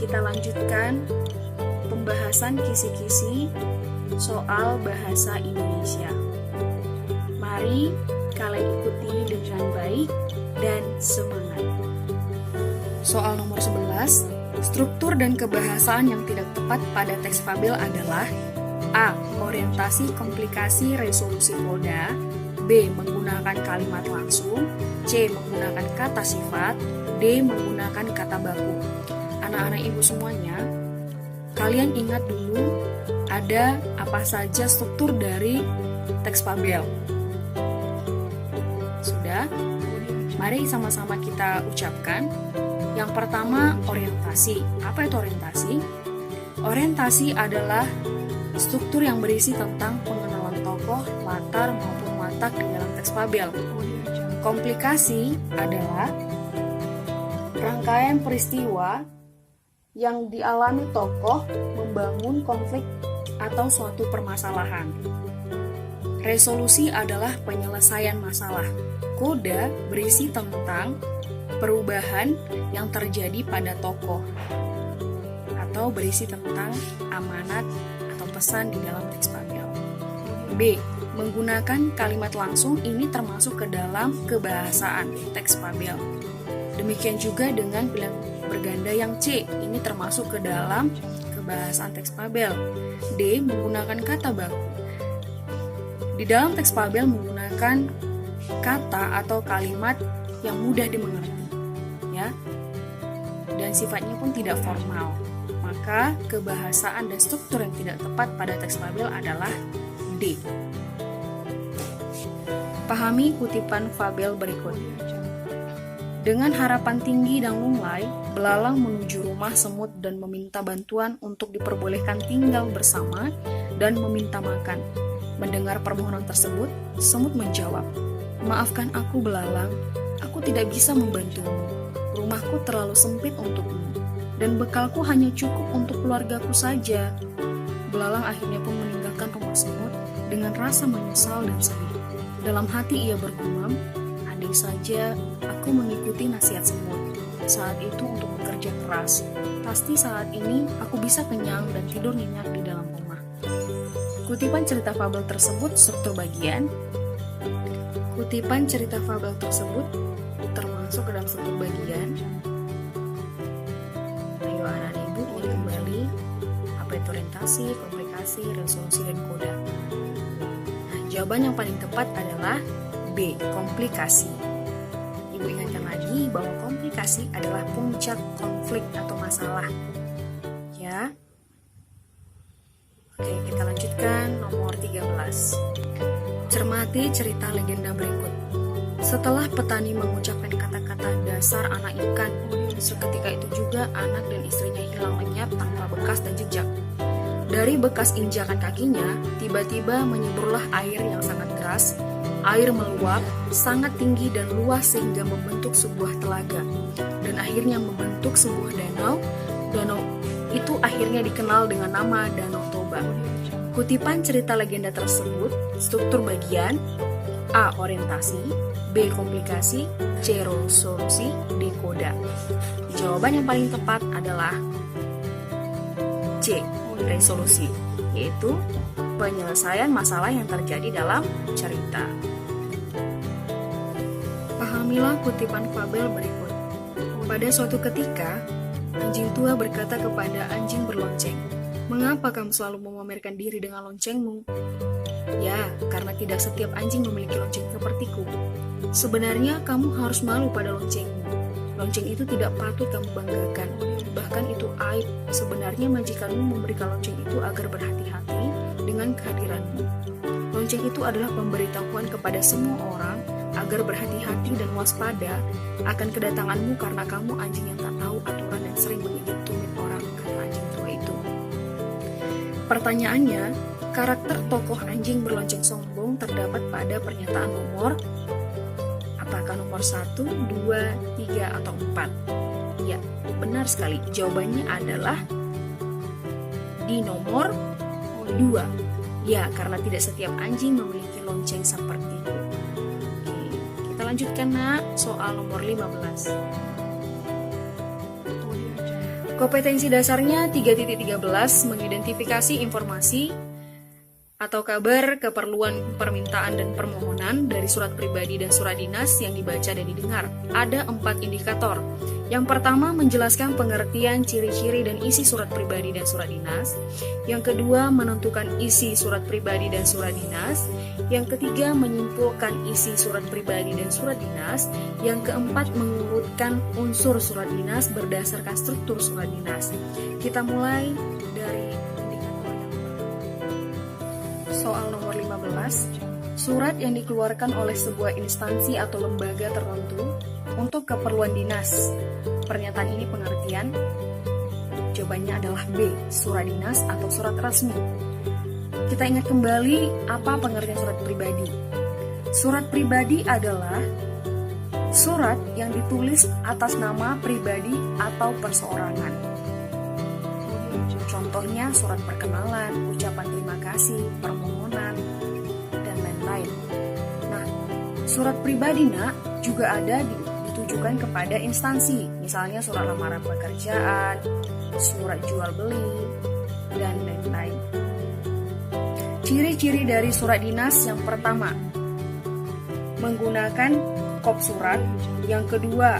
kita lanjutkan pembahasan kisi-kisi soal bahasa Indonesia. Mari kalian ikuti dengan baik dan semangat. Soal nomor 11, struktur dan kebahasaan yang tidak tepat pada teks fabel adalah A. Orientasi, komplikasi, resolusi koda. B. Menggunakan kalimat langsung. C. Menggunakan kata sifat. D. Menggunakan kata baku. Anak-anak ibu semuanya, kalian ingat dulu ada apa saja struktur dari teks fabel. Sudah? Mari sama-sama kita ucapkan. Yang pertama, orientasi. Apa itu orientasi? Orientasi adalah struktur yang berisi tentang pengenalan tokoh, latar, maupun watak di dalam teks fabel. Komplikasi adalah rangkaian peristiwa yang dialami tokoh membangun konflik atau suatu permasalahan. Resolusi adalah penyelesaian masalah. Koda berisi tentang perubahan yang terjadi pada tokoh atau berisi tentang amanat atau pesan di dalam teks fabel. B. Menggunakan kalimat langsung, ini termasuk ke dalam kebahasaan teks fabel. Demikian juga dengan pilihan berganda yang C, ini termasuk ke dalam kebahasaan teks fabel. D. Menggunakan kata baku. Di dalam teks fabel menggunakan kata atau kalimat yang mudah dimengerti, ya, dan sifatnya pun tidak formal. Maka kebahasaan dan struktur yang tidak tepat pada teks fabel adalah D. Pahami kutipan fabel berikut. Dengan harapan tinggi dan lunglai, belalang menuju rumah semut dan meminta bantuan untuk diperbolehkan tinggal bersama dan meminta makan. Mendengar permohonan tersebut, semut menjawab, "Maafkan aku, belalang, aku tidak bisa membantumu. Rumahku terlalu sempit untukmu, dan bekalku hanya cukup untuk keluargaku saja." Belalang akhirnya pun meninggalkan rumah semut dengan rasa menyesal dan sedih. Dalam hati ia bergumam, "Andai saja aku mengikuti nasihat semut saat itu untuk bekerja keras, pasti saat ini aku bisa kenyang dan tidur nyenyak di dalam rumah." Kutipan cerita fabel tersebut struktur bagian. Kutipan cerita fabel tersebut termasuk ke dalam struktur bagian. Ayo anak-anak ibu ulang kembali apa itu orientasi, komplikasi, resolusi, dan koda. Nah, jawaban yang paling tepat adalah B. Komplikasi. Ibu ingatkan lagi bahwa komplikasi adalah puncak konflik atau masalah. Ya. Oke, kita lanjutkan nomor 13. Cermati cerita legenda berikut. Setelah petani mengucapkan kata-kata dasar anak ikan, seketika itu juga anak dan istrinya hilang lenyap tanpa bekas dan jejak. Dari bekas injakan kakinya, tiba-tiba menyeburlah air yang sangat deras. Air meluap sangat tinggi dan luas sehingga membentuk sebuah telaga, dan akhirnya membentuk sebuah danau. Danau itu akhirnya dikenal dengan nama Danau Toba. Kutipan cerita legenda tersebut struktur bagian: A. Orientasi, B. Komplikasi, C. Resolusi, D. Koda. Jawaban yang paling tepat adalah C. Resolusi, yaitu penyelesaian masalah yang terjadi dalam cerita. Pahamilah kutipan fabel berikut. Pada suatu ketika, anjing tua berkata kepada anjing berlonceng, "Mengapa kamu selalu memamerkan diri dengan loncengmu?" "Ya, karena tidak setiap anjing memiliki lonceng sepertiku." "Sebenarnya kamu harus malu pada loncengmu. Lonceng itu tidak patut kamu banggakan. Bahkan itu aib. Sebenarnya majikanmu memberikan lonceng itu agar berhati-hati dengan kehadiranmu. Lonceng itu adalah pemberitahuan kepada semua orang agar berhati-hati dan waspada akan kedatanganmu karena kamu anjing yang tak tahu aturan dan sering menggigit tumit orang," kata anjing tua itu. Pertanyaannya, karakter tokoh anjing berlonceng sombong terdapat pada pernyataan nomor, apakah nomor 1, 2, 3, atau 4? Ya, benar sekali. Jawabannya adalah di nomor 2. Ya, karena tidak setiap anjing memiliki lonceng seperti itu. Oke, kita lanjutkan nak, soal nomor 15. Kompetensi dasarnya 3.13 mengidentifikasi informasi atau kabar, keperluan, permintaan, dan permohonan dari surat pribadi dan surat dinas yang dibaca dan didengar. Ada 4 indikator. Yang pertama, menjelaskan pengertian, ciri-ciri, dan isi surat pribadi dan surat dinas. Yang kedua, menentukan isi surat pribadi dan surat dinas. Yang ketiga, menyimpulkan isi surat pribadi dan surat dinas. Yang keempat, mengurutkan unsur surat dinas berdasarkan struktur surat dinas. Kita mulai dari indikator yang pertama. Soal nomor 15. Surat yang dikeluarkan oleh sebuah instansi atau lembaga tertentu untuk keperluan dinas. Pernyataan ini pengertian. Jawabannya adalah B, surat dinas atau surat resmi. Kita ingat kembali apa pengertian surat pribadi. Surat pribadi adalah surat yang ditulis atas nama pribadi atau perseorangan. Contohnya surat perkenalan, ucapan terima kasih, permohonan, dan lain-lain. Nah, surat pribadi juga ada ditujukan kepada instansi, misalnya surat lamaran pekerjaan, surat jual beli, dan lain-lain. Ciri-ciri dari surat dinas yang pertama, menggunakan kop surat. Yang kedua,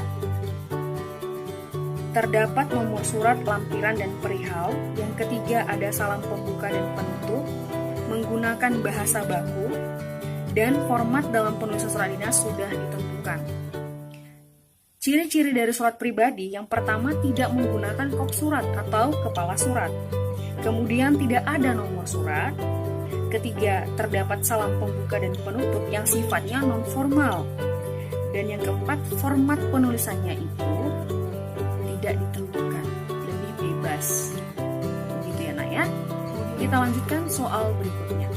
terdapat nomor surat, lampiran, dan perihal. Yang ketiga, ada salam pembuka dan penutup, menggunakan bahasa baku, dan format dalam penulisan surat dinas sudah ditentukan. Ciri-ciri dari surat pribadi yang pertama, tidak menggunakan kop surat atau kepala surat. Kemudian tidak ada nomor surat. Ketiga, terdapat salam pembuka dan penutup yang sifatnya non-formal. Dan yang keempat, format penulisannya itu tidak ditentukan, lebih bebas. Begitu ya nak ya. Kita lanjutkan soal berikutnya.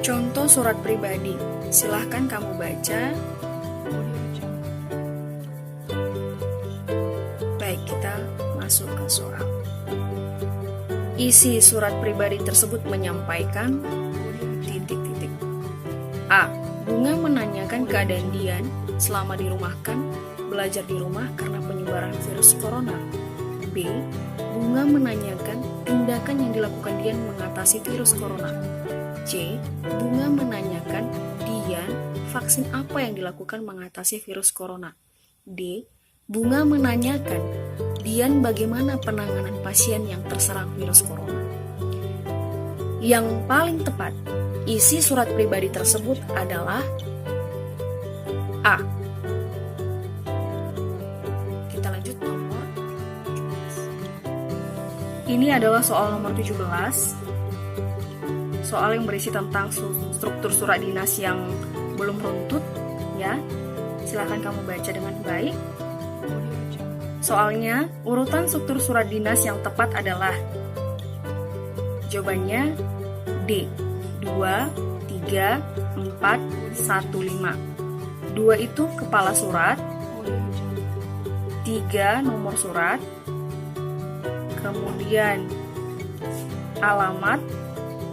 Contoh surat pribadi. Silahkan kamu baca. Baik, kita masuk ke soal. Isi surat pribadi tersebut menyampaikan titik-titik. A. Bunga menanyakan keadaan Dian selama dirumahkan, belajar di rumah karena penyebaran virus corona. B. Bunga menanyakan tindakan yang dilakukan Dian mengatasi virus corona. C. Bunga menanyakan Dian vaksin apa yang dilakukan mengatasi virus corona. D. Bunga menanyakan Dian bagaimana penanganan pasien yang terserang virus corona. Yang paling tepat, isi surat pribadi tersebut adalah A. Kita lanjut nomor 17. Ini adalah soal nomor 17. Soal yang berisi tentang struktur surat dinas yang belum runtut, ya. Silakan kamu baca dengan baik. Soalnya, urutan struktur surat dinas yang tepat adalah jawabannya D. 2, 3, 4, 1, 5. 2 itu kepala surat, 3 nomor surat, kemudian alamat,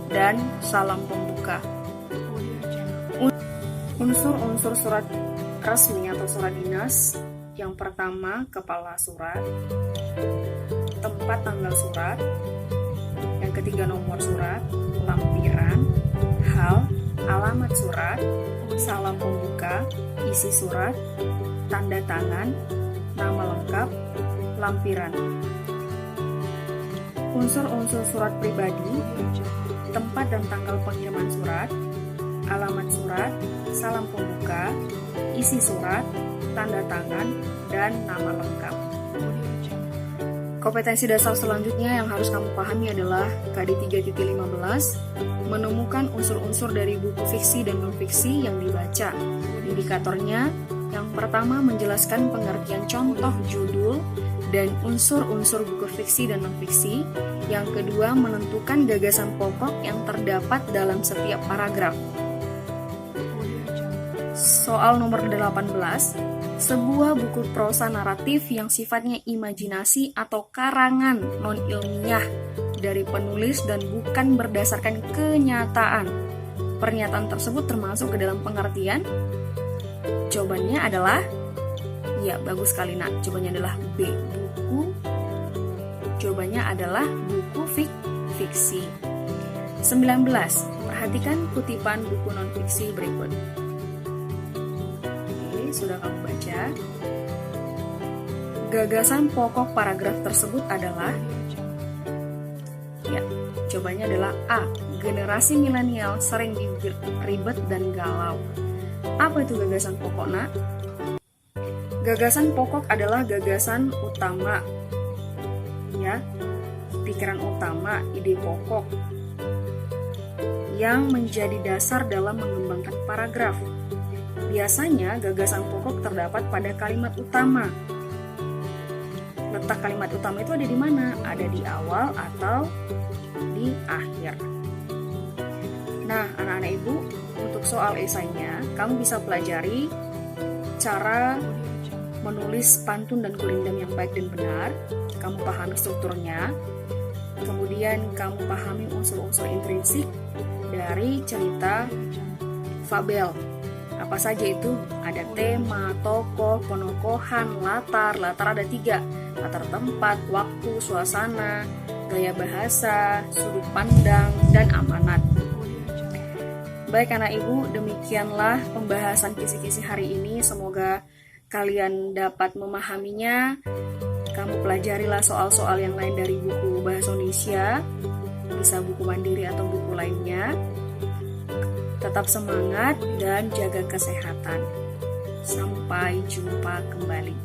dan salam pembuka. Unsur-unsur surat resmi atau surat dinas. Yang pertama, kepala surat, tempat tanggal surat. Yang ketiga, nomor surat, lampiran, hal, alamat surat, salam pembuka, isi surat, tanda tangan, nama lengkap, lampiran. Unsur-unsur surat pribadi, tempat dan tanggal pengiriman surat, alamat surat, salam pembuka, isi surat, tanda tangan, dan nama lengkap. Kompetensi dasar selanjutnya yang harus kamu pahami adalah KD 3.15, menemukan unsur-unsur dari buku fiksi dan non-fiksi yang dibaca. Indikatornya, yang pertama menjelaskan pengertian contoh judul dan unsur-unsur buku fiksi dan non-fiksi. Yang kedua, menentukan gagasan pokok yang terdapat dalam setiap paragraf. Soal nomor 18, sebuah buku prosa naratif yang sifatnya imajinasi atau karangan non-ilmiah dari penulis dan bukan berdasarkan kenyataan. Pernyataan tersebut termasuk ke dalam pengertian? Jawabannya adalah Ya, bagus sekali nak. Jawabannya adalah B, buku. Jawabannya adalah buku fiksi. 19. Perhatikan kutipan buku non-fiksi berikut. Oke, sudah kamu baca. Gagasan pokok paragraf tersebut adalah, ya, jawabannya adalah A. Generasi milenial sering ribet dan galau. Apa itu gagasan pokok, nak? Gagasan pokok adalah gagasan utama, ya, pikiran utama, ide pokok yang menjadi dasar dalam mengembangkan paragraf. Biasanya gagasan pokok terdapat pada kalimat utama. Letak kalimat utama itu ada di mana? Ada di awal atau di akhir. Nah, anak-anak ibu, untuk soal esainya, kamu bisa pelajari cara menulis pantun dan gurindam yang baik dan benar. Kamu pahami strukturnya, kemudian kamu pahami unsur-unsur intrinsik dari cerita fabel. Apa saja itu? Ada tema, tokoh, penokohan, latar ada 3. Latar tempat, waktu, suasana, gaya bahasa, sudut pandang, dan amanat. Baik anak ibu, demikianlah pembahasan kisi-kisi hari ini. Semoga kalian dapat memahaminya. Kamu pelajarilah soal-soal yang lain dari buku Bahasa Indonesia, bisa buku mandiri atau buku lainnya. Tetap semangat dan jaga kesehatan. Sampai jumpa kembali.